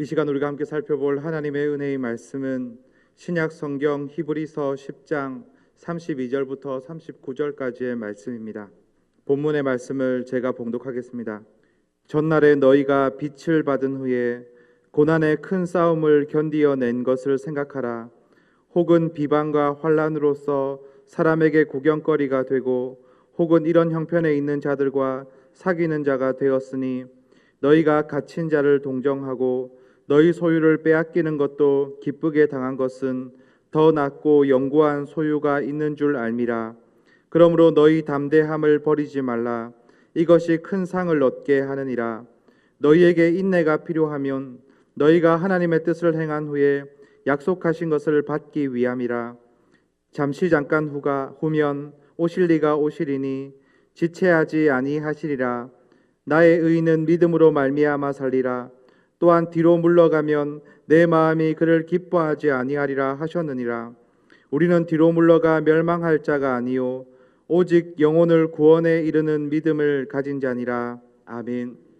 이 시간 우리가 함께 살펴볼 하나님의 은혜의 말씀은 신약 성경 히브리서 10장 32절부터 39절까지의 말씀입니다. 본문의 말씀을 제가 봉독하겠습니다. 전날에 너희가 빛을 받은 후에 고난의 큰 싸움을 견디어낸 것을 생각하라. 혹은 비방과 환난으로서 사람에게 구경거리가 되고 혹은 이런 형편에 있는 자들과 사귀는 자가 되었으니 너희가 갇힌 자를 동정하고 너희 소유를 빼앗기는 것도 기쁘게 당한 것은 더 낫고 영구한 소유가 있는 줄 알미라. 그러므로 너희 담대함을 버리지 말라. 이것이 큰 상을 얻게 하느니라. 너희에게 인내가 필요하면 너희가 하나님의 뜻을 행한 후에 약속하신 것을 받기 위함이라. 잠깐 후면 오실 이가 오시리니 지체하지 아니하시리라. 나의 의인은 믿음으로 말미암아 살리라. 또한 뒤로 물러가면 내 마음이 그를 기뻐하지 아니하리라 하셨느니라. 우리는 뒤로 물러가 멸망할 자가 아니요 오직 영혼을 구원에 이르는 믿음을 가진 자니라. 아멘.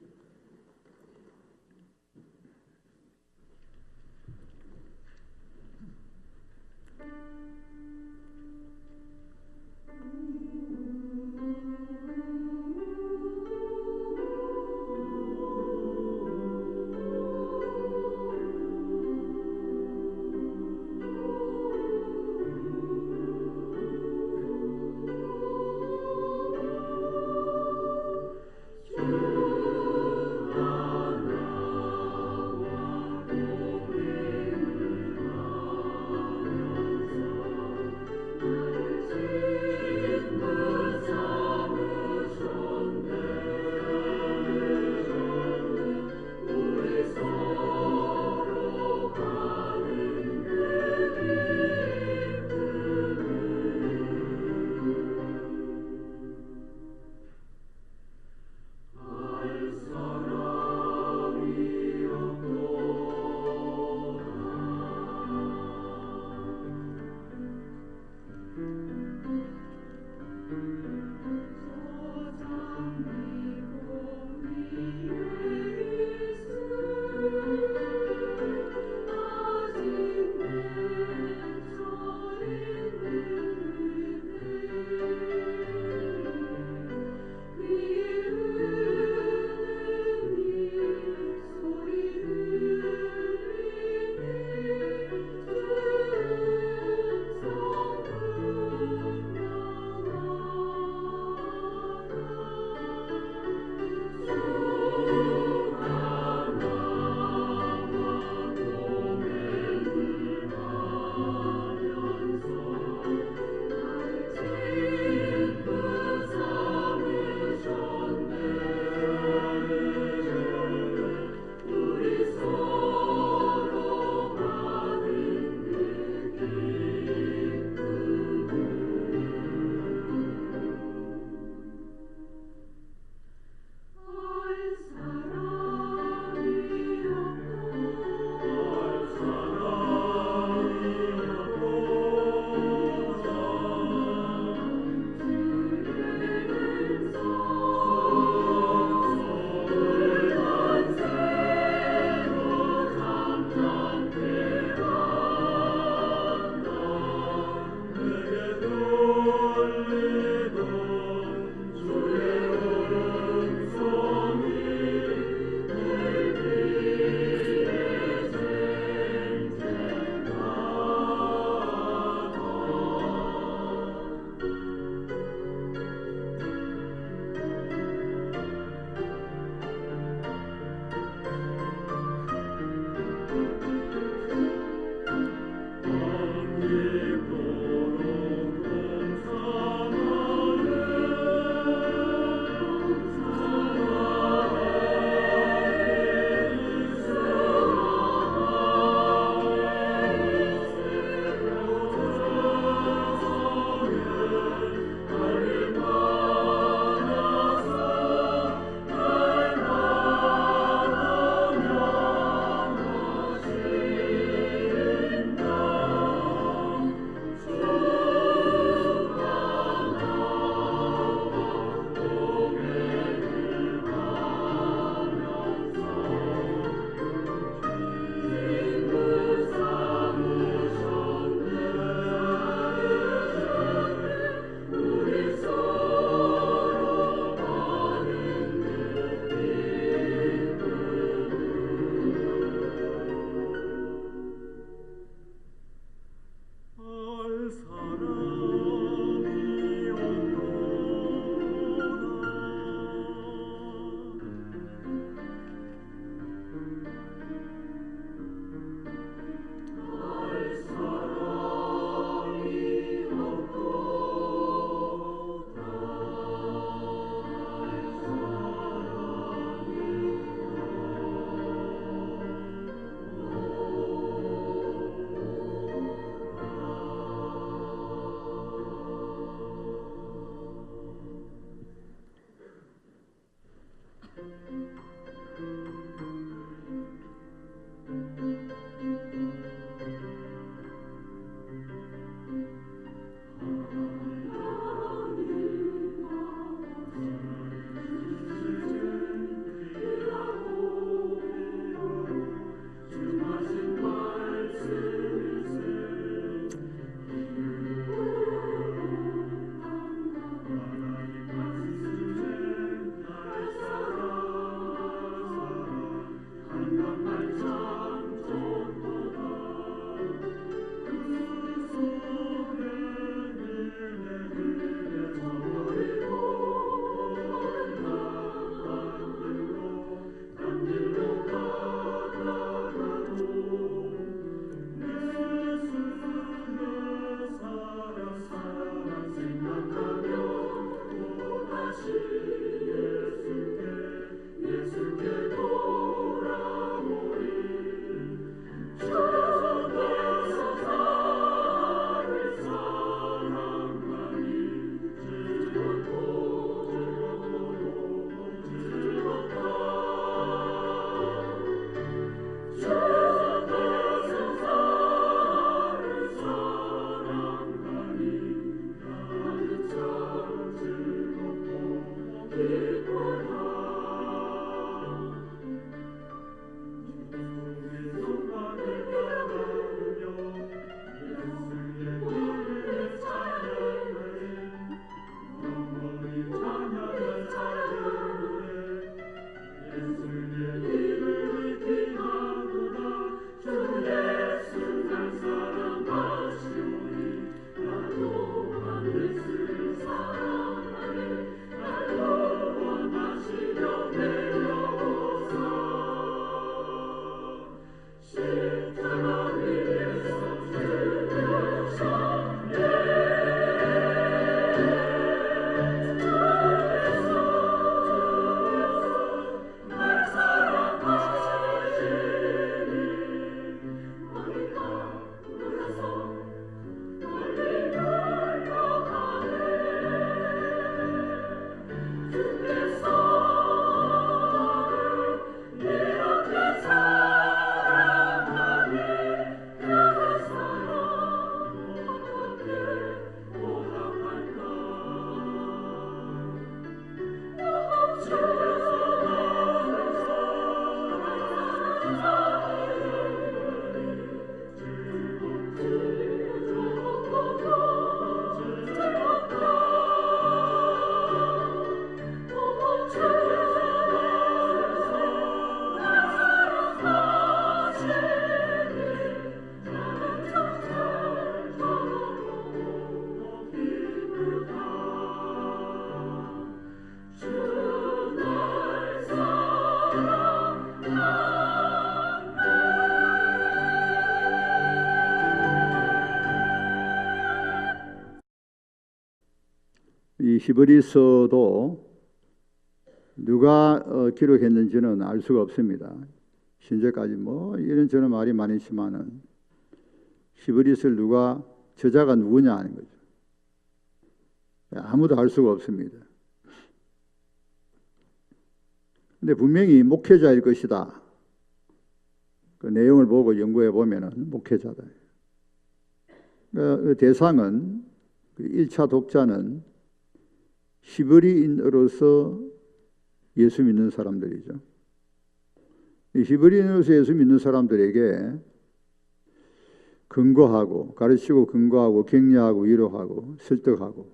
이 히브리서도 누가 기록했는지는 알 수가 없습니다. 현재까지 뭐 이런저런 말이 많지만은 히브리서를 누가 저자가 누구냐 하는 거죠. 아무도 알 수가 없습니다. 근데 분명히 목회자일 것이다. 그 내용을 보고 연구해 보면은 목회자다. 그 대상은 그 1차 독자는 히브리인으로서 예수 믿는 사람들이죠. 이 히브리인으로서 예수 믿는 사람들에게 근거하고 가르치고 근거하고 격려하고 위로하고 설득하고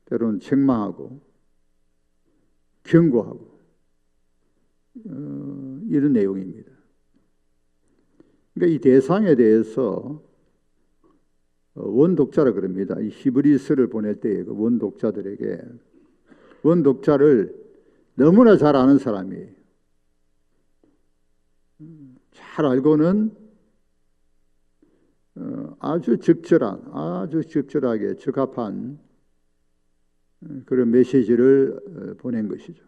때로는 책망하고 경고하고 이런 내용입니다. 그러니까 이 대상에 대해서 원독자라 그럽니다. 이 히브리서를 보낼 때에 그 원독자들에게 원독자를 너무나 잘 아는 사람이에요. 잘 알고는 아주 적절하게 적합한 그런 메시지를 보낸 것이죠.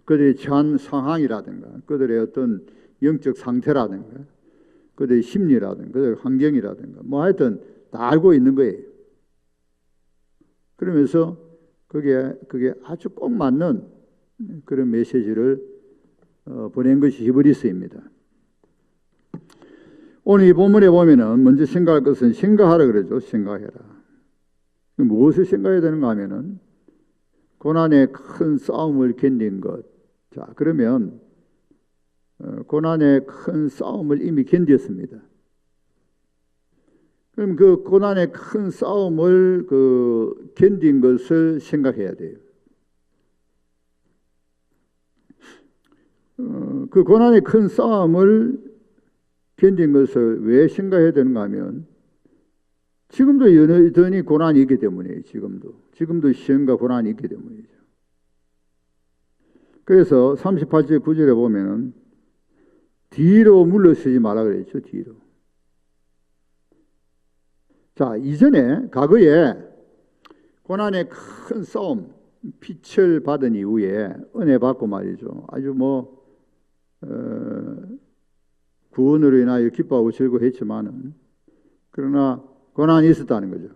그들의 처한 상황이라든가 그들의 어떤 영적 상태라든가 그들의 심리라든가 그들의 환경이라든가 뭐 하여튼 다 알고 있는 거예요. 그러면서 그게 아주 꼭 맞는 그런 메시지를 보낸 것이 히브리서입니다. 오늘 이 본문에 보면은 먼저 생각할 것은 생각하라 그러죠. 생각해라. 무엇을 생각해야 되는가 하면은 고난의 큰 싸움을 견딘 것. 자, 그러면 고난의 큰 싸움을 이미 견뎠습니다. 그럼 그 고난의 큰 싸움을 견딘 것을 생각해야 돼요. 그 고난의 큰 싸움을 견딘 것을 왜 생각해야 되는가 하면 지금도 여전히 고난이 있기 때문이에요. 지금도 시험과 고난이 있기 때문이죠. 그래서 38절 9절에 보면은 뒤로 물러서지 마라 그랬죠. 뒤로. 자, 이전에 과거에 고난의 큰 싸움, 빛을 받은 이후에 은혜 받고 말이죠. 아주 구원으로 인하여 기뻐하고 즐거워했지만은 그러나 고난이 있었다는 거죠.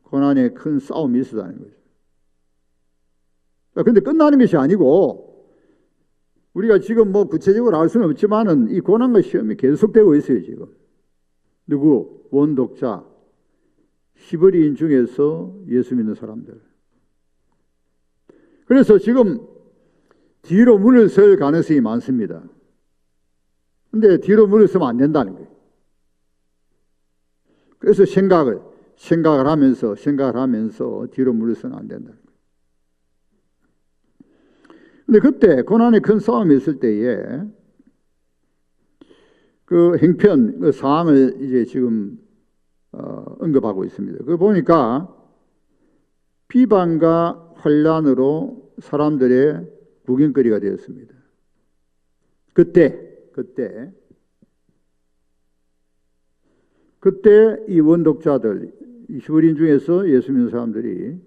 고난의 큰 싸움이 있었다는 거죠. 그런데 끝나는 것이 아니고 우리가 지금 구체적으로 알 수는 없지만은 이 고난과 시험이 계속되고 있어요. 지금 누구? 원독자 히브리인 중에서 예수 믿는 사람들. 그래서 지금 뒤로 물러설 가능성이 많습니다. 근데 뒤로 물러서면 안 된다는 거예요. 그래서 생각을 하면서 뒤로 물러서는 안 된다는 거예요. 근데 그때 고난의 큰 싸움이 있을 때에 그 행편, 그 사항을 이제 지금 언급하고 있습니다. 그 보니까 비방과 환난으로 사람들의 구경거리가 되었습니다. 그때 이 원독자들, 히브리인 중에서 예수 믿는 사람들이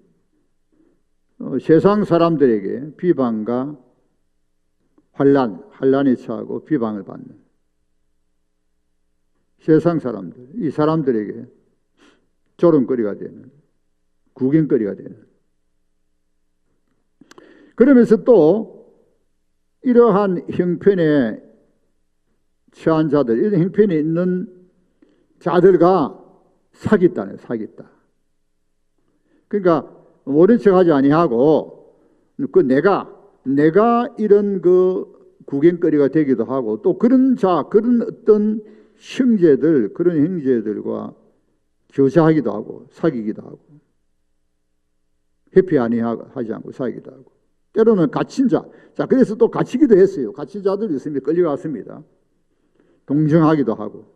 세상 사람들에게 비방과 환난에 처하고 비방을 받는 세상 사람들, 이 사람들에게 조롱거리가 되는, 구경거리가 되는. 그러면서 또 이러한 형편에 처한 자들, 이런 형편에 있는 자들과 사귀다네, 사귀다. 그러니까 모른 척하지 아니하고 내가 이런 구경거리가 되기도 하고 또 그런 어떤 그런 형제들과 교제하기도 하고 사귀기도 하고 회피 아니하지 않고 사귀기도 하고 때로는 갇힌 자. 자, 그래서 또 갇히기도 했어요. 갇힌 자들이 있습니다. 끌려갔습니다. 동정하기도 하고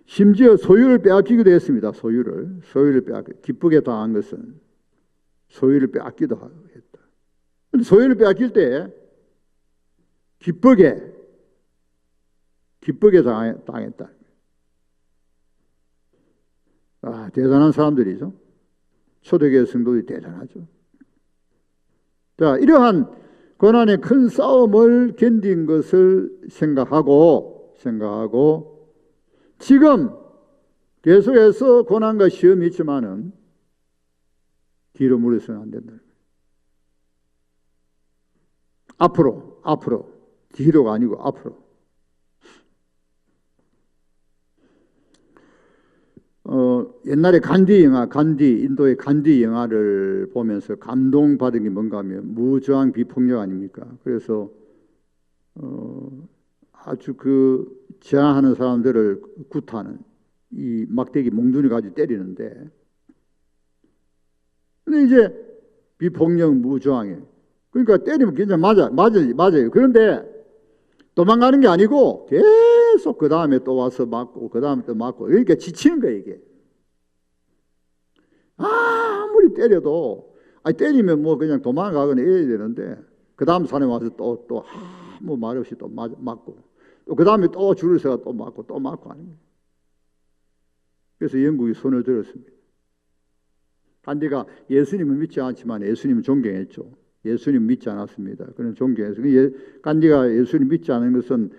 심지어 소유를 빼앗기기도 했습니다. 소유를 기쁘게 당한 것은 소유를 빼앗기도 했다. 근데 소유를 빼앗길 때 기쁘게 당했다. 대단한 사람들이죠. 초대교회 성도들이 대단하죠. 자, 이러한 고난의 큰 싸움을 견딘 것을 생각하고 지금 계속해서 고난과 시험이 있지만은 뒤로 물러서는 안 된다. 앞으로 뒤로가 아니고 앞으로. 옛날에 인도의 간디 영화를 보면서 감동받은 게 뭔가 하면 무저항 비폭력 아닙니까? 그래서 아주 제한하는 사람들을 굿하는 이 막대기 몽둥이 가지고 때리는데, 근데 이제 비폭력 무저항에 그러니까 때리면 굉장히 맞아요. 그런데 도망가는 게 아니고 계속 그 다음에 또 와서 맞고 그 다음에 또 맞고, 그러니까 지치는 거예요 이게. 아무리 때려도 때리면 그냥 도망가거나 이래야 되는데 그 다음 산에 와서 또 아무 말 없이 또 맞고 또 그 다음에 또 줄을 서가 또 맞고 하는 거예요. 그래서 영국이 손을 들었습니다. 간디가 예수님을 믿지 않지만 예수님을 존경했죠. 예수님 믿지 않았습니다. 그는 존경해서 간디가 예수님 믿지 않은 것은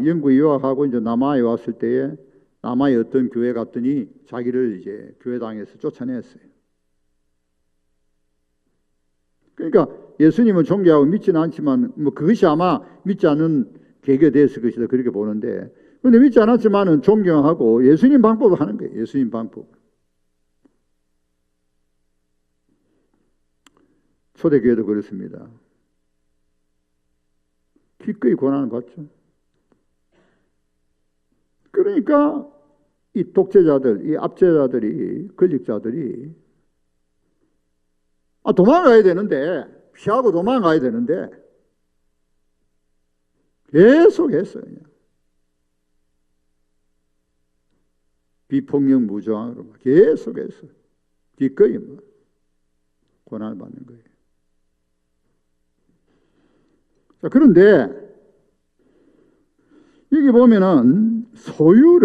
영국에 유학하고 이제 남아에 왔을 때에 남아의 어떤 교회 갔더니 자기를 이제 교회당에서 쫓아냈어요. 그러니까 예수님을 존경하고 믿지는 않지만 그것이 아마 믿지 않는 계기가 됐을 것이다 그렇게 보는데, 그런데 믿지 않았지만은 존경하고 예수님 방법을 하는 거예요. 예수님 방법. 초대교회도 그렇습니다. 기꺼이 고난을 받죠. 그러니까 이 독재자들, 이 압제자들이, 권력자들이 도망가야 되는데, 피하고 도망가야 되는데 계속 했어요. 그냥. 비폭력 무저항으로 계속 했어요. 기꺼이 고난을 받는 거예요. 자, 그런데 여기 보면은 소유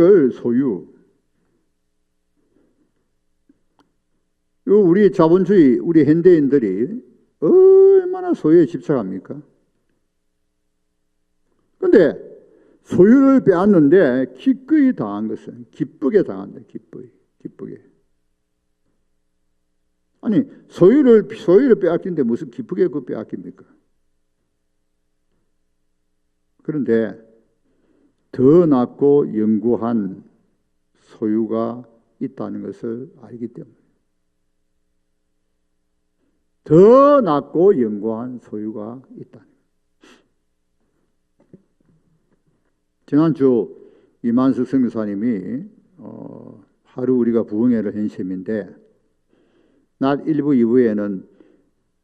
우리 자본주의, 우리 현대인들이 얼마나 소유에 집착합니까? 근데 소유를 빼앗는데 기꺼이 당한 것은 기쁘게 당한다. 기쁘게. 아니 소유를 빼앗긴데 무슨 기쁘게 그 빼앗깁니까? 그런데 더 낮고 영구한 소유가 있다는 것을 알기 때문에, 더 낮고 영구한 소유가 있다. 지난주 이만석 선교사님이 하루 우리가 부흥회를 한 셈인데, 낮 1부, 2부에는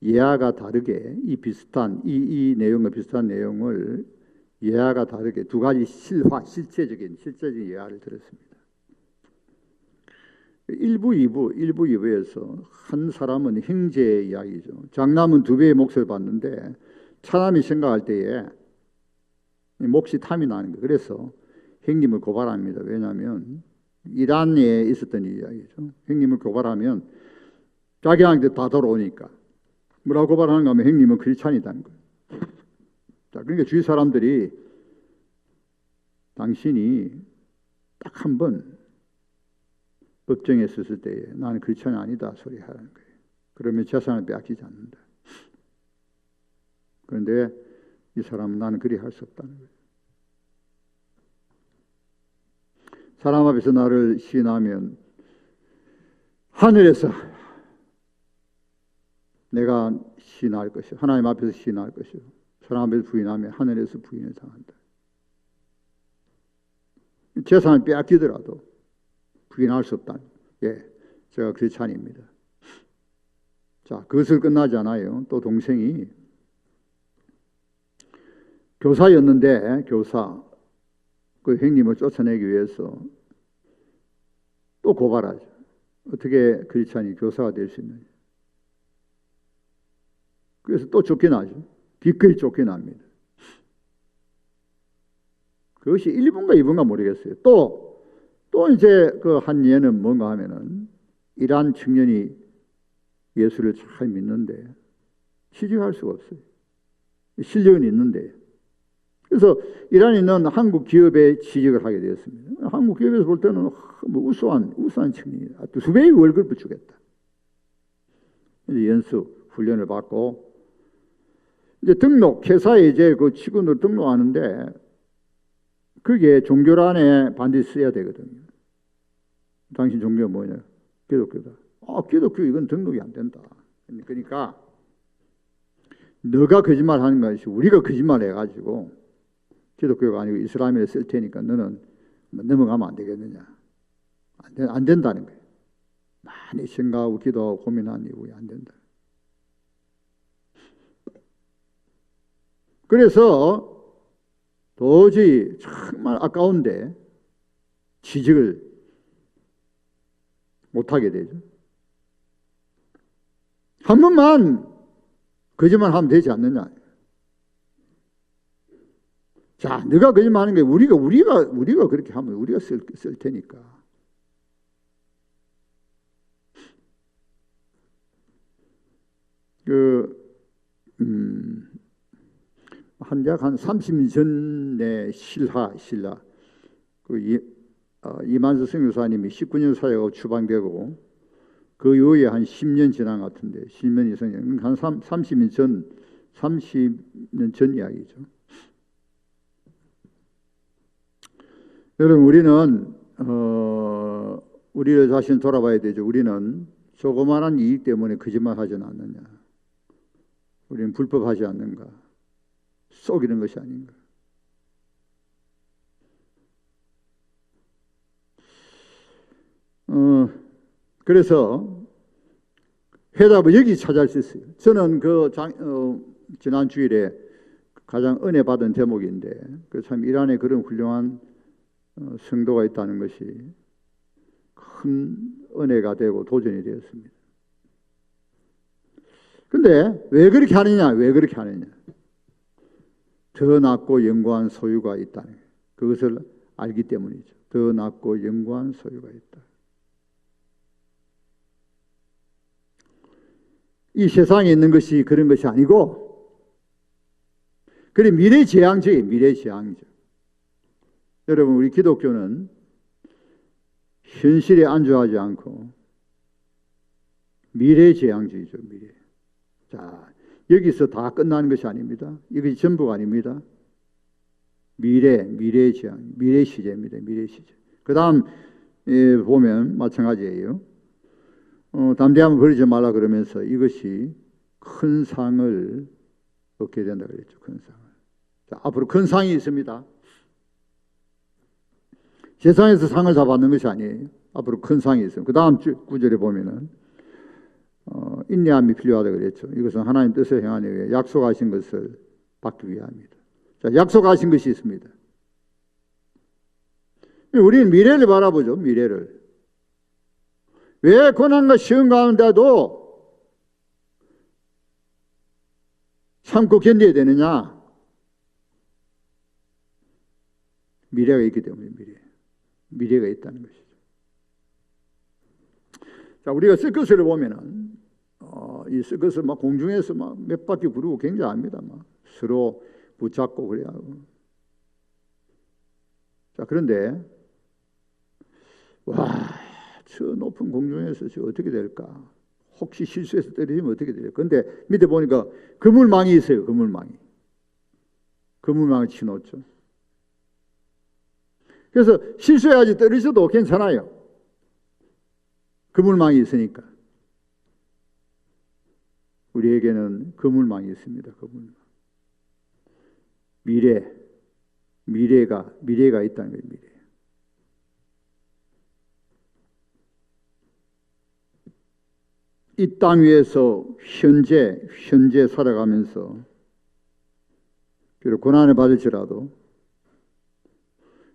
예화가 다르게 이 내용과 비슷한 내용을 예화가 다르게 두 가지 실제적인 예화를 들었습니다. 1부, 2부에서 한 사람은 형제의 이야기죠. 장남은 두 배의 몫을 받는데 차남이 생각할 때에 몫이 탐이 나는 거예요. 그래서 형님을 고발합니다. 왜냐하면 이란에 있었던 이야기죠. 형님을 고발하면 자기한테 다 돌아오니까. 뭐라고 고발하는가 하면 형님은 크리스찬이다는 거예요. 자, 그러니까 주위 사람들이 당신이 딱 한 번 법정에 섰을 때에 나는 크리스찬이 아니다 소리 하라는 거예요. 그러면 재산을 빼앗기지 않는다. 그런데 이 사람은 나는 그리 할 수 없다는 거예요. 사람 앞에서 나를 시인하면 하늘에서 내가 시인할 것이요, 하나님 앞에서 시인할 것이요, 사람 앞에서 부인하면 하늘에서 부인을 당한다. 재산을 빼앗기더라도 부인할 수 없다. 예, 제가 크리스찬입니다. 자, 그것을 끝나지 않아요. 또 동생이 교사였는데 그 형님을 쫓아내기 위해서 또 고발하죠. 어떻게 크리스찬이 교사가 될 수 있느냐. 그래서 또 쫓겨나죠. 기꺼이 쫓겨납니다. 그것이 1분가 2분가 모르겠어요. 또 이제 그 한 예는 뭔가 하면은 이란 청년이 예수를 잘 믿는데 취직할 수가 없어요. 실력은 있는데. 그래서 이란에 있는 한국 기업에 취직을 하게 되었습니다. 한국 기업에서 볼 때는 뭐 우수한 청년이 수배의 월급을 주겠다. 이제 연수 훈련을 받고 이제 회사에 이제 그 직원으로 등록하는데 그게 종교란에 반드시 써야 되거든요. 당신 종교가 뭐냐? 기독교다. 기독교 이건 등록이 안 된다. 그러니까 너가 거짓말 하는 것이 우리가 거짓말 해가지고 기독교가 아니고 이슬람에 쓸 테니까 너는 넘어가면 안 되겠느냐. 안 된다는 거예요. 많이 생각하고 기도하고 고민한 이후에 안 된다. 그래서 도저히 정말 아까운데 취직을 못하게 되죠. 한 번만 거짓말 하면 되지 않느냐. 자, 네가 거짓말하는 게 우리가 그렇게 하면 우리가 쓸 테니까. 약 한 30년 전에 신라 이만수 선교사님이 19년 사역하고 추방되고 그 이후에 한 10년 지난 것 같은데 10년 이상 한 30년 전 이야기죠. 여러분, 우리는 우리 자신 돌아봐야 되죠. 우리는 조그마한 이익 때문에 거짓말하지는 않느냐? 우리는 불법하지 않는가? 속이는 것이 아닌가? 그래서 해답을 여기 찾을 수 있어요. 저는 지난 주일에 가장 은혜 받은 대목인데, 참 이란에 그런 훌륭한 성도가 있다는 것이 큰 은혜가 되고 도전이 되었습니다. 근데 왜 그렇게 하느냐? 왜 그렇게 하느냐? 더 낫고 영광한 소유가 있다는 거예요. 그것을 알기 때문이죠. 더 낫고 영광한 소유가 있다. 이 세상에 있는 것이 그런 것이 아니고, 그래 미래지향적이에요. 미래지향적. 여러분, 우리 기독교는 현실에 안주하지 않고 미래지향적이죠. 미래. 자, 여기서 다 끝나는 것이 아닙니다. 이것이 전부가 아닙니다. 미래지향, 미래시제입니다. 미래시제. 그 다음 보면 마찬가지예요. 담대함을 버리지 말라 그러면서 이것이 큰 상을 얻게 된다 그랬죠. 큰 상을. 자, 앞으로 큰 상이 있습니다. 세상에서 상을 다 받는 것이 아니에요. 앞으로 큰 상이 있어요. 그 다음 구절에 보면은 인내함이 필요하다 그랬죠. 이것은 하나님 뜻을 행하기 위해 약속하신 것을 받기 위함이다. 자, 약속하신 것이 있습니다. 우리는 미래를 바라보죠. 미래를. 왜 고난과 시험 가운데도 참고 견뎌야 되느냐? 미래가 있기 때문에 미래가 있다는 것이죠. 자, 우리가 서커스를 보면은 이 서커스 막 공중에서 막 몇 바퀴 구르고 굉장합니다. 막 서로 붙잡고 그래야 하고. 자, 그런데 와, 저 높은 공중에서 저 어떻게 될까? 혹시 실수해서 떨어지면 어떻게 될까? 그런데 밑에 보니까 그물망이 있어요. 그물망을 치놓죠. 그래서 실수해야지 떨어져도 괜찮아요. 그물망이 있으니까. 우리에게는 그물망이 있습니다. 그물망. 미래가 있다는 거예요. 미래. 이 땅 위에서 현재 살아가면서 비록 고난을 받을지라도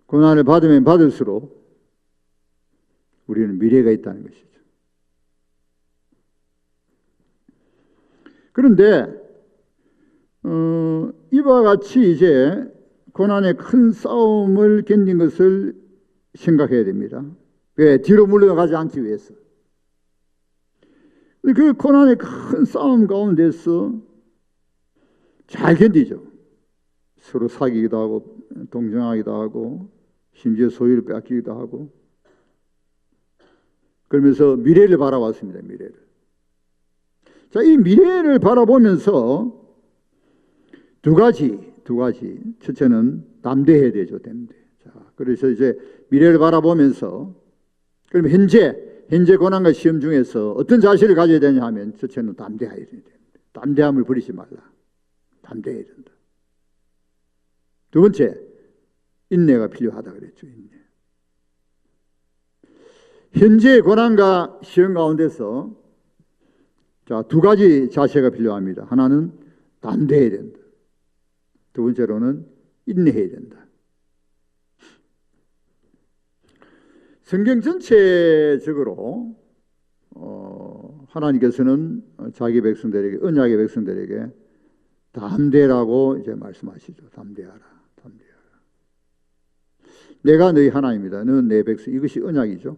고난을 받으면 받을수록 우리는 미래가 있다는 것이죠. 그런데 이와 같이 이제 고난의 큰 싸움을 견딘 것을 생각해야 됩니다. 왜? 뒤로 물러가지 않기 위해서. 그 고난의 큰 싸움 가운데서 잘 견디죠. 서로 사귀기도 하고 동정하기도 하고 심지어 소유를 빼앗기기도 하고 그러면서 미래를 바라봤습니다. 미래를. 자, 이 미래를 바라보면서 두 가지. 첫째는 담대해야 되죠. 담대. 자, 그래서 이제 미래를 바라보면서 그럼 현재 고난과 시험 중에서 어떤 자세를 가져야 되냐 하면 첫째는 담대해야 됩니다. 담대함을 버리지 말라. 담대해야 된다. 두 번째, 인내가 필요하다 그랬죠. 인내. 현재의 고난과 시험 가운데서 자, 두 가지 자세가 필요합니다. 하나는 담대해야 된다. 두 번째로는 인내해야 된다. 성경 전체적으로 하나님께서는 자기 백성들에게 언약의 백성들에게 담대라고 이제 말씀하시죠. 담대하라. 내가 너희 하나님이다. 너는 내 백성. 이것이 언약이죠.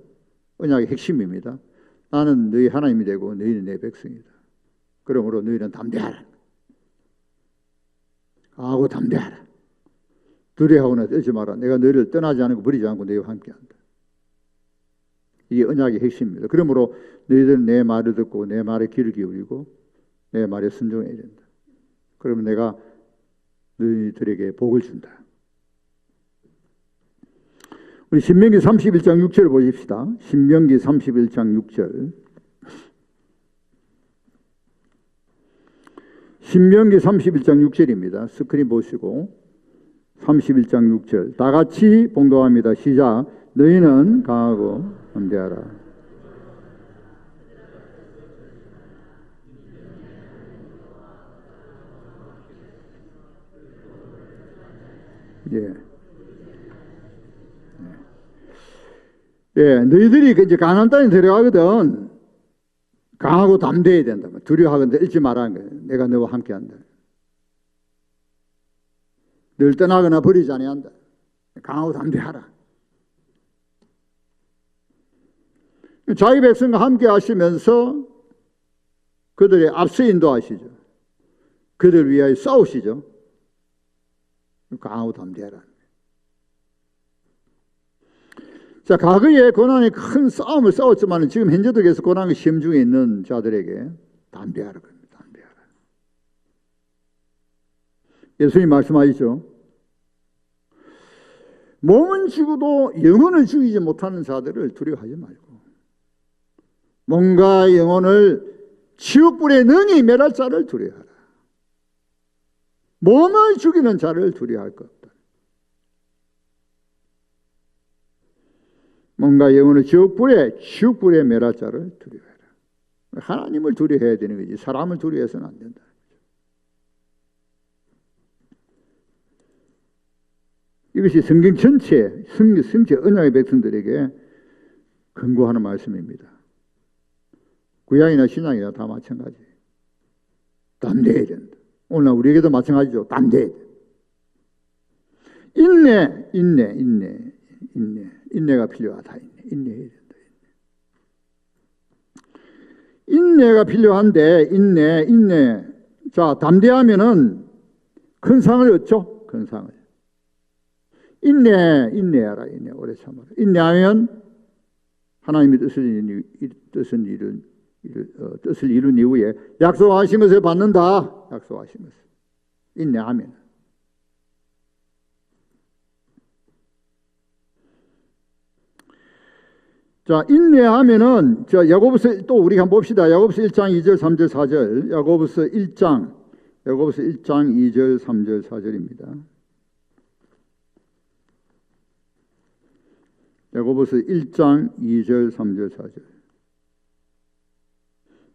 언약의 핵심입니다. 나는 너희 하나님이 되고 너희는 내 백성이다. 그러므로 너희는 담대하라. 하고 담대하라. 두려워하거나 떨지 마라. 내가 너희를 떠나지 않고 버리지 않고 너희와 함께한다. 이게 언약의 핵심입니다. 그러므로 너희들은 내 말을 듣고 내 말에 귀를 기울이고 내 말에 순종해야 된다. 그러면 내가 너희들에게 복을 준다. 우리 신명기 31장 6절 보십시다. 신명기 31장 6절. 신명기 31장 6절입니다. 스크린 보시고 31장 6절 다 같이 봉독합니다. 시작. 너희는 강하고 담대하라. 예. 예, 너희들이 이제 가나안 땅에 들어가거든. 강하고 담대해야 된다. 두려워하거든 잃지 말라는 거예요. 내가 너와 함께한다. 늘 떠나거나 버리지 아니한다. 강하고 담대하라. 자기 백성과 함께 하시면서 그들의 앞서 인도하시죠. 그들 위하여 싸우시죠. 강하고 담대하라. 자, 과거에 고난의 큰 싸움을 싸웠지만 지금 현재도 계속 고난의 시험 중에 있는 자들에게 담대하라. 담대하라. 예수님 말씀하시죠. 몸은 죽어도 영혼을 죽이지 못하는 자들을 두려워하지 말고 몸과 영혼을 지옥불에 능히 멸할 자를 두려워하라. 몸을 죽이는 자를 두려워할 것 없다. 몸과 영혼을 지옥불에 멸할 자를 두려워해라. 하나님을 두려워해야 되는 거지 사람을 두려워해서는 안 된다. 이것이 성경 전체 언약의 백성들에게 권고하는 말씀입니다. 구약이나 신약이나 다 마찬가지. 담대해야 된다. 오늘 우리에게도 마찬가지죠. 담대해야 된다. 인내가 필요하다. 인내해야 된다. 인내가 필요한데 인내. 자, 담대하면은 큰 상을 얻죠. 큰 상을. 인내하라. 오래 참아라. 인내하면 하나님의 뜻을 이룬 이후에 약속하신 것을 받는다. 약속하신 것을. 인내하면. 자, 인내하면은 야고보서 또 우리 한번 봅시다. 야고보서 1장 2절 3절 4절. 야고보서 1장 2절 3절 4절입니다. 야고보서 1장 2절 3절 4절.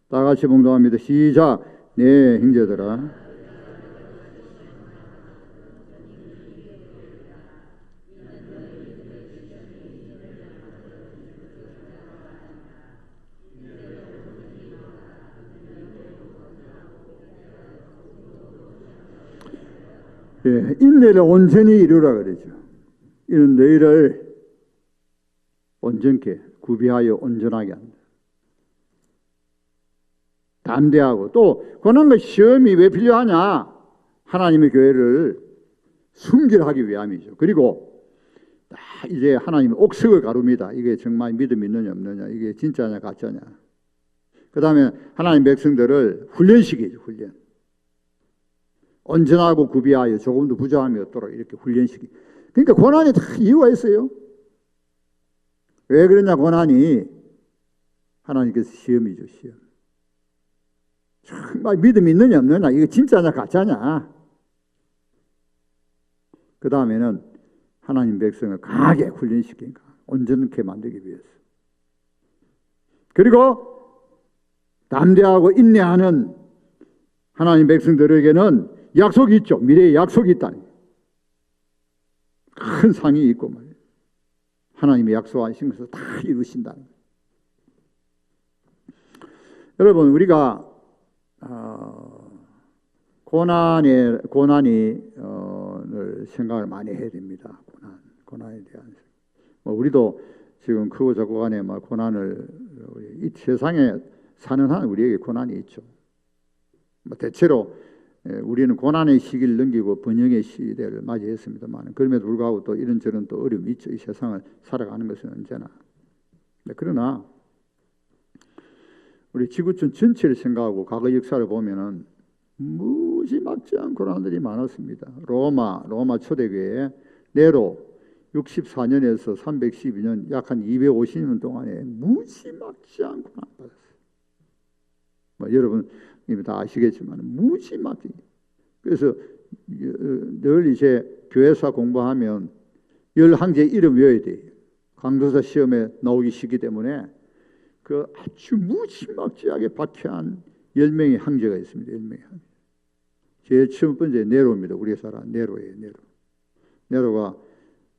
다 같이 봉독합니다. 시작. 네, 형제들아. 예, 인내를 온전히 이루라 그러죠. 이는 너희를 온전케 구비하여 온전하게 한다. 담대하고 또 고난과 시험이 왜 필요하냐? 하나님의 교회를 순결하기 위함이죠. 그리고 이제 하나님의 옥석을 가룹니다. 이게 정말 믿음이 있느냐 없느냐, 이게 진짜냐 가짜냐. 그 다음에 하나님 백성들을 훈련시키죠. 훈련. 온전하고 구비하여 조금도 부족함이 없도록 이렇게 훈련시키. 그러니까 고난이 다 이유가 있어요. 왜 그러냐? 고난이 하나님께서 시험이죠. 시험. 정말 믿음이 있느냐 없느냐, 이게 진짜냐 가짜냐. 그 다음에는 하나님 백성을 강하게 훈련시키니까 온전케 만들기 위해서. 그리고 담대하고 인내하는 하나님 백성들에게는 약속이 있죠. 미래에 약속이 있다니. 큰 상이 있고 말이에요. 하나님이 약속하신 것을 다 이루신다는 거예요. 여러분, 우리가 고난을 생각을 많이 해야 됩니다. 고난에 대한. 우리도 지금 크고 작고 간에 고난을, 이 세상에 사는 한 우리에게 고난이 있죠. 대체로 우리는 고난의 시기를 넘기고 번영의 시대를 맞이했습니다만, 그럼에도 불구하고 또 이런저런 또 어려움이 있죠. 이 세상을 살아가는 것은 언제나. 그러나 우리 지구촌 전체를 생각하고 과거 역사를 보면은 무지막지한 고난들이 많았습니다. 로마 초대교회에 네로 64년에서 312년 약 한 250년 동안에 무지막지 않고 받았어요. 뭐 여러분 이미 다 아시겠지만 무지막지. 그래서 늘 이제 교회사 공부하면 열 항제 이름 외워야 돼요. 강도사 시험에 나오기 쉽기 때문에 그 아주 무지막지하게 박해한 10명의 항제가 있습니다. 10명의 항제. 제일 첫 번째 네로입니다. 우리 사람 네로예요. 네로. 네로가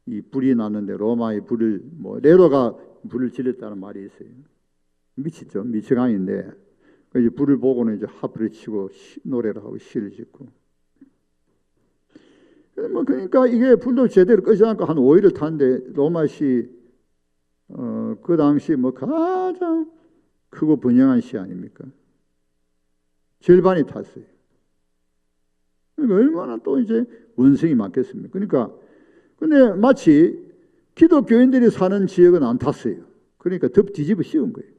이 불이 났는데 로마의 불을 네로가 불을 질렀다는 말이 있어요. 미치죠. 미치광인데 이제 불을 보고는 이제 하프를 치고 노래를 하고 시를 짓고. 그러니까 이게 불도 제대로 끄지 않고 한 5일을 탔는데 로마시 그 당시 가장 크고 번영한 시 아닙니까? 절반이 탔어요. 그러니까 얼마나 또 이제 원성이 많겠습니까? 그러니까 근데 마치 기독교인들이 사는 지역은 안 탔어요. 그러니까 덮 뒤집어 씌운 거예요.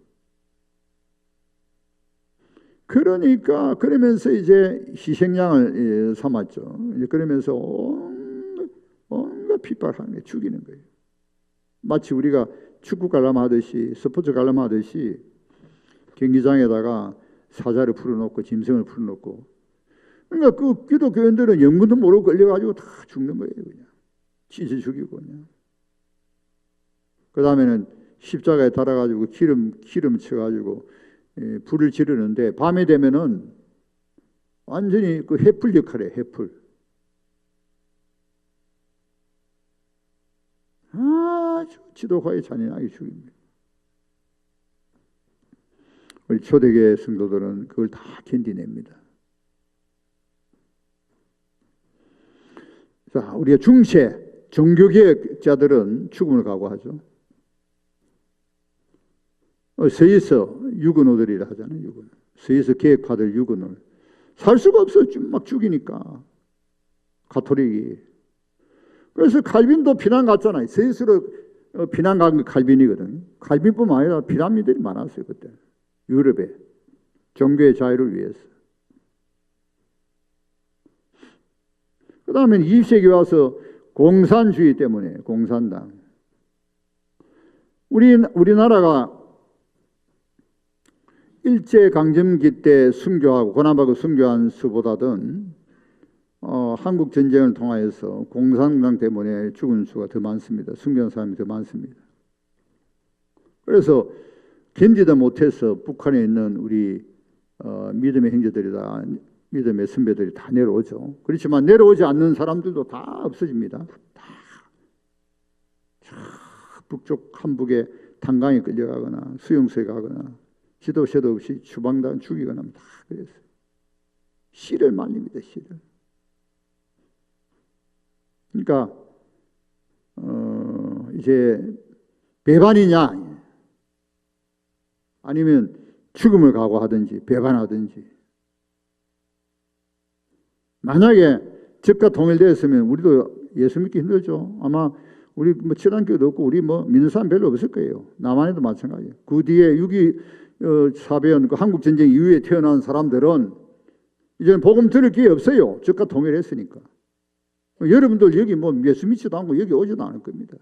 그러니까 그러면서 이제 희생양을 삼았죠. 이제 그러면서 온갖 핍박하는 거예요. 죽이는 거예요. 마치 우리가 축구 관람하듯이 스포츠 관람하듯이 경기장에다가 사자를 풀어놓고 짐승을 풀어놓고 그러니까 그 기독교인들은 영문도 모르고 걸려가지고 다 죽는 거예요. 그냥 찢어 죽이고 그냥. 그 다음에는 십자가에 달아가지고 기름 쳐가지고 불을 지르는데 밤에 되면은 완전히 그 해풀 역할이에요. 해풀. 아주 지독하게 잔인하게 죽입니다. 우리 초대교회 성도들은 그걸 다 견디냅니다. 자, 우리가 중세 종교개혁자들은 죽음을 각오하죠. 서에서 유근호들이라 하잖아요. 유근. 서에서 개혁파들 유근호. 살 수가 없어. 막 죽이니까. 가톨릭이. 그래서 칼빈도 피난 갔잖아요. 서에서로 피난 간 게 칼빈이거든요. 칼빈뿐만 아니라 피란민들이 많았어요. 그때. 유럽에. 종교의 자유를 위해서. 그 다음에 20세기 와서 공산주의 때문에 공산당. 우리나라가 일제강점기 때 순교하고 고난받고 순교한 수보다는 한국 전쟁을 통하여서 공산당 때문에 죽은 수가 더 많습니다. 순교한 사람이 더 많습니다. 그래서 견디다 못해서 북한에 있는 우리 믿음의 형제들이다, 믿음의 선배들이 다 내려오죠. 그렇지만 내려오지 않는 사람들도 다 없어집니다. 다 북쪽 한북에 탄광에 끌려가거나 수용소에 가거나 지도새도 없이 추방당 죽이거나 다 그랬어요. 씨를 말립니다. 씨를. 그러니까 이제 배반이냐 아니면 죽음을 각오하든지 배반하든지. 만약에 적과 통일되었으면 우리도 예수 믿기 힘들죠. 아마 우리 친한교도 없고 우리 믿는 사람 별로 없을 거예요. 남한에도 마찬가지예요. 그 뒤에 6.25 사변 그 한국 전쟁 이후에 태어난 사람들은 이제는 복음 들을 기회 없어요. 적과 통일했으니까. 여러분들 여기 예수 믿지도 않고 여기 오지도 않을 겁니다.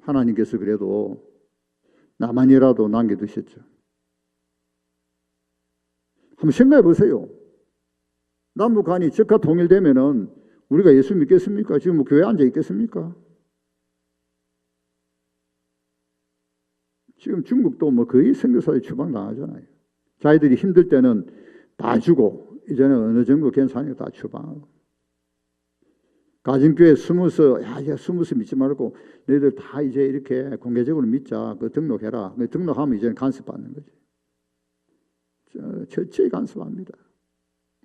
하나님께서 그래도 나만이라도 남겨두셨죠. 한번 생각해 보세요. 남북한이 적과 통일되면은 우리가 예수 믿겠습니까? 지금 교회에 앉아 있겠습니까? 지금 중국도 거의 선교사들이 추방당하잖아요. 자기들이 힘들 때는 봐주고 이제는 어느 정도 괜찮으니까 다 추방하고. 가정교회 숨어서 숨어서 믿지 말고 너희들 다 이제 이렇게 공개적으로 믿자. 그 등록해라. 등록하면 이제는 간섭받는 거지. 철저히 간섭합니다.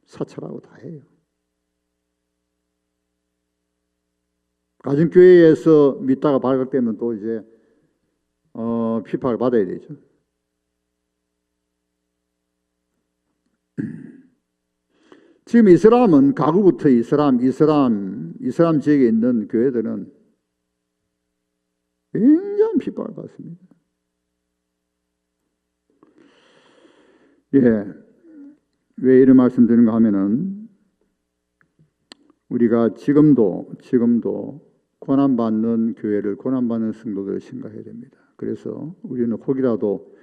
사찰하고 다 해요. 가정교회에서 믿다가 발각되면 또 이제 핍박을 받아야 되죠. 지금 이슬람은 과거부터 이슬람 지역에 있는 교회들은 굉장히 핍박을 받습니다. 왜 이런 말씀 드리는가 하면은 우리가 지금도 고난받는 교회를, 고난받는 성도들을 생각해야 됩니다. 그래서 우리는 혹이라도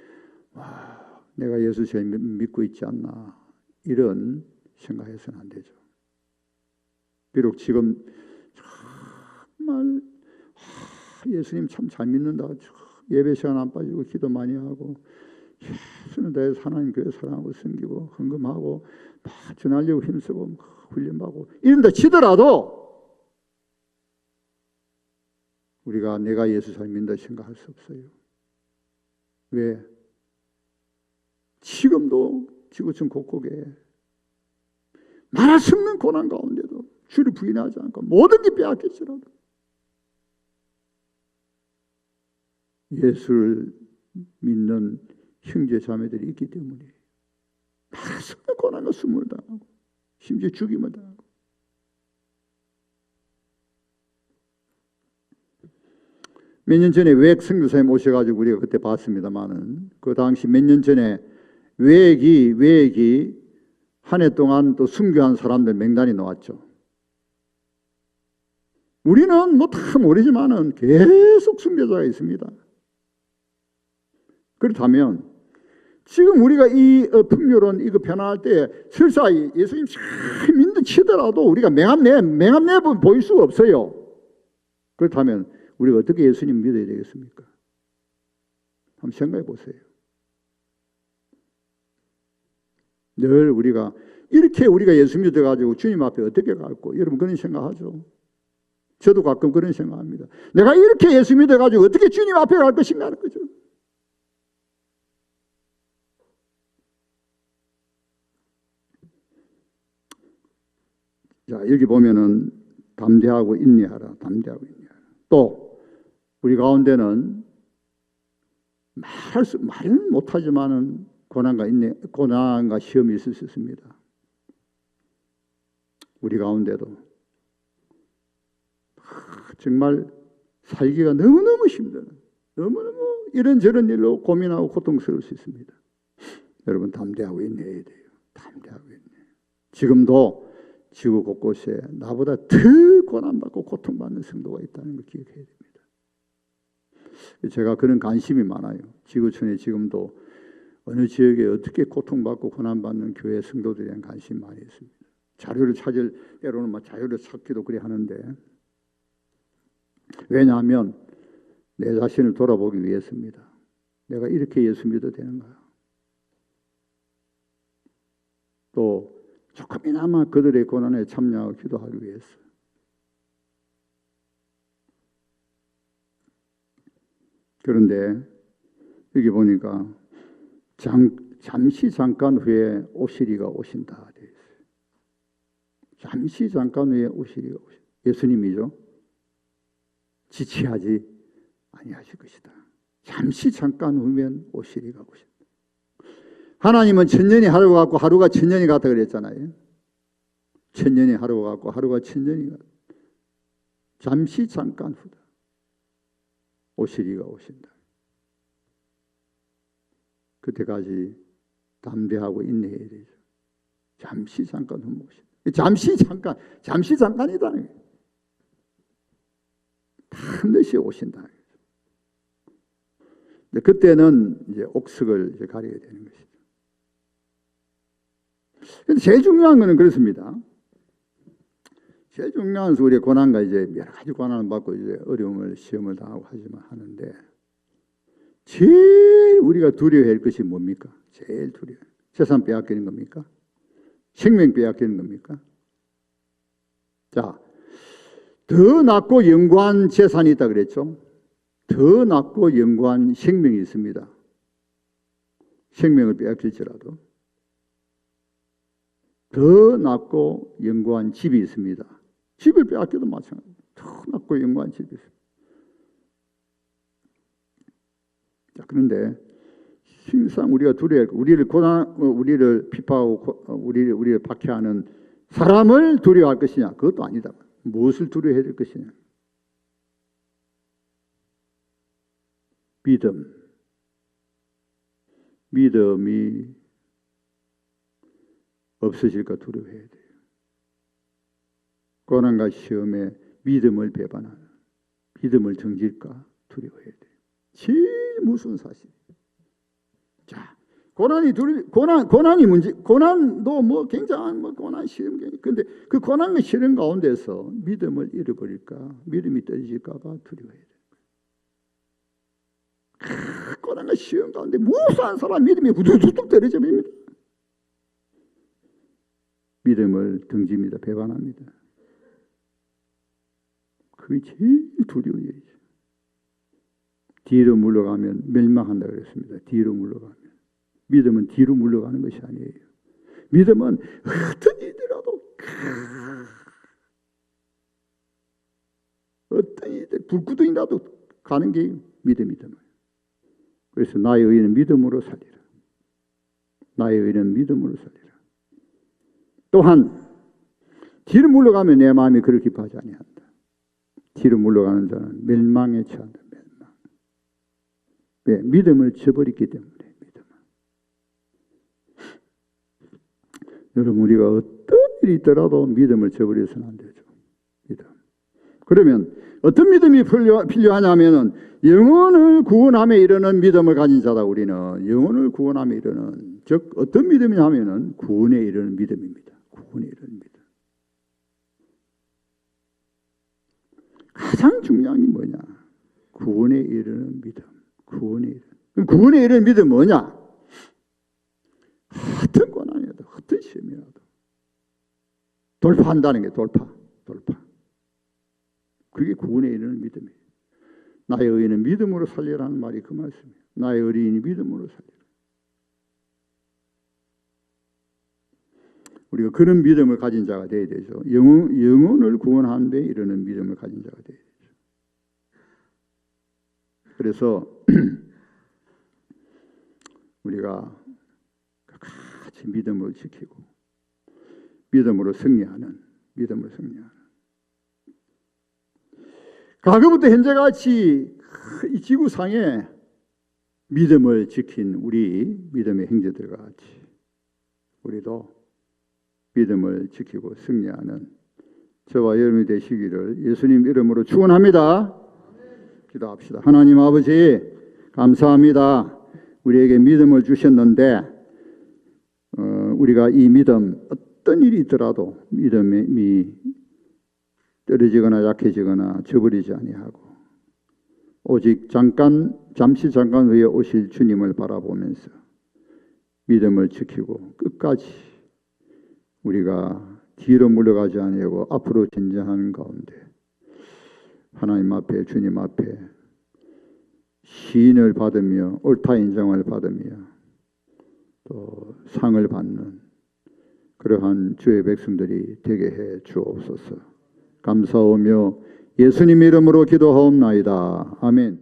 내가 예수 잘 믿고 있지 않나 이런 생각해서는 안 되죠. 비록 지금 정말 예수님 참 잘 믿는다, 예배 시간 안 빠지고 기도 많이 하고 예수는 다해서 하나님 교회 사랑하고 섬기고 헌금하고 막 전하려고 힘쓰고 훈련받고 이런다 치더라도 우리가 내가 예수 잘 믿는다 생각할 수 없어요. 왜? 지금도 지구촌 곳곳에 말할 수 없는 고난 가운데도 주를 부인하지 않고 모든 게 빼앗겼지라도 예수를 믿는 형제 자매들이 있기 때문에 말할 수 없는 고난과 숨을 당하고 심지어 죽임을 당하고 몇 년 전에 외액 선교사님 오셔가지고 우리가 그때 봤습니다만은 그 당시 몇 년 전에 외액이 한 해 동안 또 순교한 사람들 명단이 나왔죠. 우리는 뭐 다 모르지만은 계속 순교자가 있습니다. 그렇다면 지금 우리가 이 풍요론 이거 변화할 때 설사 예수님 잘 믿는 치더라도 우리가 맹합내 보일 수가 없어요. 그렇다면 우리가 어떻게 예수님 믿어야 되겠습니까? 한번 생각해 보세요. 늘 우리가 예수 믿어가지고 주님 앞에 어떻게 갈고 여러분 그런 생각하죠? 저도 가끔 그런 생각합니다. 내가 이렇게 예수 믿어가지고 어떻게 주님 앞에 갈 것인가 하는 거죠. 자, 여기 보면은 담대하고 인내하라. 또 우리 가운데는 말은 못하지만은 고난과 시험이 있을 수 있습니다. 우리 가운데도 정말 살기가 너무너무 힘들어. 너무너무 이런저런 일로 고민하고 고통스러울 수 있습니다. 여러분 담대하고 인내해야 돼요. 담대하고 인내. 지금도 지구 곳곳에 나보다 더 고난받고 고통받는 성도가 있다는 걸 기억해야 됩니다. 제가 그런 관심이 많아요. 지구촌에 지금도 어느 지역에 어떻게 고통받고 고난받는 교회 성도들에 대한 관심이 많이 있습니다. 때로는 막 자료를 찾기도 그래 하는데 왜냐하면 내 자신을 돌아보기 위해서입니다. 내가 이렇게 예수 믿어도 되는가? 또 조금이나마 그들의 고난에 참여하고 기도하기 위해서. 그런데 여기 보니까 잠시 잠깐 후에 오시리가 오신다 되어 있어요. 잠시 잠깐 후에 오시리가 오신다. 예수님이죠. 지체하지 아니하실 것이다. 잠시 잠깐 후면 오시리가 오신다. 하나님은 천년이 하루가 같고 하루가 천년이 같다 그랬잖아요. 천년이 하루가 같고 하루가 천년이 같다. 잠시 잠깐 후다. 오시리가 오신다. 그때까지 담대하고 인내해야 되죠. 잠시 잠깐 후 오신다. 잠시 잠깐이다. 반드시 오신다. 그때는 이제 옥석을 이제 가려야 되는 것이죠. 근데 제일 중요한 것은 그렇습니다. 제일 중요한 것은 우리의 고난과 이제 여러 가지 고난을 받고 이제 시험을 당하고 하는데 제일 우리가 두려워할 것이 뭡니까? 제일 두려워. 재산 빼앗기는 겁니까? 생명 빼앗기는 겁니까? 자, 더 낫고 영구한 재산이 있다 그랬죠? 더 낫고 영구한 생명이 있습니다. 생명을 빼앗길지라도 더 낫고 영구한 집이 있습니다. 집을 빼앗겨도 마찬가지입니다. 더 낫고 영구한 집이 있습니다. 자, 그런데 항상 우리가 우리를 비판하고 우리를 박해하는 사람을 두려워할 것이냐? 그것도 아니다. 무엇을 두려워해야 될 것이냐? 믿음이 없어질까 두려워해야 돼요. 고난과 시험에 믿음을 배반하는, 믿음을 정질까 두려워해야 돼. 제일 무서운 사실. 자, 고난이 문제, 고난도 뭐 굉장한 뭐 고난 시험, 근데 그 고난과 시험 가운데서 믿음을 잃어버릴까, 믿음이 떨어질까봐 두려워해야 돼. 고난과 시험 가운데 무수한 사람 믿음이 후두둑 떨어져 버립니다. 믿음을 등집니다. 배반합니다. 그게 제일 두려운 일이죠. 뒤로 물러가면 멸망한다 그랬습니다. 뒤로 물러가면. 믿음은 뒤로 물러가는 것이 아니에요. 믿음은 어떤 일이라도 어떤 일들 불구덩이라도 가는 게 믿음이다. 그래서 나의 의는 믿음으로 살리라. 나의 의는 믿음으로 살리라. 또한 뒤로 물러가면 내 마음이 그렇게 기뻐하지 아니한다. 뒤로 물러가는 자는 멸망에 처한다. 멸망. 왜? 믿음을 저버렸기 때문에. 여러분, 우리가 어떤 일이 있더라도 믿음을 저버려서는 안 되죠. 믿음. 그러면 어떤 믿음이 필요하냐면은 영혼을 구원함에 이르는 믿음을 가진 자다. 우리는 영혼을 구원함에 이르는, 즉 어떤 믿음이냐면은 구원에 이르는 믿음입니다. 구원에 이르는 믿음. 가장 중요한 게 뭐냐? 구원에 이르는 믿음. 구원에 이르는 믿음 뭐냐? 어떤 고난이라도, 어떤 시험이라도 돌파한다는 게 돌파. 그게 구원에 이르는 믿음이에요. 나의 의인은 믿음으로 살리라는 말이 그 말씀이에요. 나의 의인이 믿음으로 살리라. 우리가 그런 믿음을 가진 자가 되어야 되죠. 영혼을 구원하는 데 이르는 믿음을 가진 자가 되어야 되죠. 그래서 우리가 같이 믿음을 지키고 믿음으로 승리하는, 과거부터 현재같이 이 지구상에 믿음을 지킨 우리 믿음의 형제들과 같이 우리도 믿음을 지키고 승리하는 저와 여러분이 되시기를 예수님 이름으로 축원합니다. 기도합시다. 하나님 아버지, 감사합니다. 우리에게 믿음을 주셨는데 우리가 이 믿음, 어떤 일이 있더라도 믿음이 떨어지거나 약해지거나 저버리지 아니하고 오직 잠시 잠깐 후에 오실 주님을 바라보면서 믿음을 지키고 끝까지 우리가 뒤로 물러가지 아니하고 앞으로 전진하는 가운데 하나님 앞에, 주님 앞에 시인을 받으며 옳다 인정을 받으며 또 상을 받는 그러한 주의 백성들이 되게 해 주옵소서. 감사하며 예수님 이름으로 기도하옵나이다. 아멘.